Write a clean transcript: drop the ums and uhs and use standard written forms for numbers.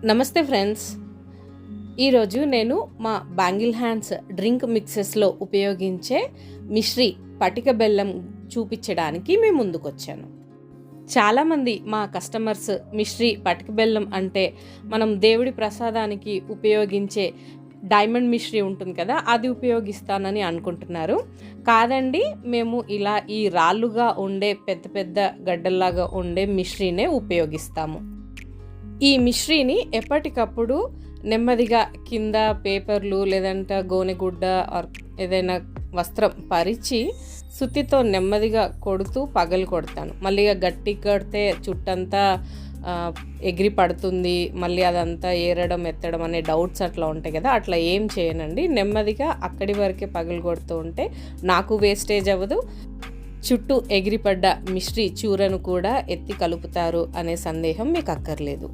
నమస్తే ఫ్రెండ్స్. ఈరోజు నేను మా బ్యాంగిల్ హ్యాండ్స్ డ్రింక్ మిక్సెస్లో ఉపయోగించే మిశ్రీ పటిక బెల్లం చూపించడానికి మేము ముందుకొచ్చాను. చాలామంది మా కస్టమర్స్ మిశ్రీ పటిక బెల్లం అంటే మనం దేవుడి ప్రసాదానికి ఉపయోగించే డైమండ్ మిశ్రీ ఉంటుంది కదా, అది ఉపయోగిస్తానని అనుకుంటున్నారు. కాదండి, మేము ఇలా ఈ రాళ్ళుగా ఉండే పెద్ద పెద్ద గడ్డల్లాగా ఉండే మిశ్రీనే ఉపయోగిస్తాము. ఈ మిశ్రీని ఎప్పటికప్పుడు నెమ్మదిగా కింద పేపర్లు లేదంటే గోనెగుడ్డ ఆర్ ఏదైనా వస్త్రం పరిచి సుత్తితో నెమ్మదిగా కొడుతూ పగలు కొడతాను. మళ్ళీ గట్టి కడితే చుట్టంతా ఎగిరి పడుతుంది, మళ్ళీ అదంతా ఏరడం ఎత్తడం అనే డౌట్స్ అట్లా ఉంటాయి కదా, అట్లా ఏం చేయనండి. నెమ్మదిగా అక్కడి వరకే పగలు కొడుతూ ఉంటే నాకు వేస్టేజ్ అవ్వదు, చుట్టూ ఎగిరిపడ్డ మిశ్రీ చూరను కూడా ఎత్తి కలుపుతారు అనే సందేహం మీకు అక్కర్లేదు.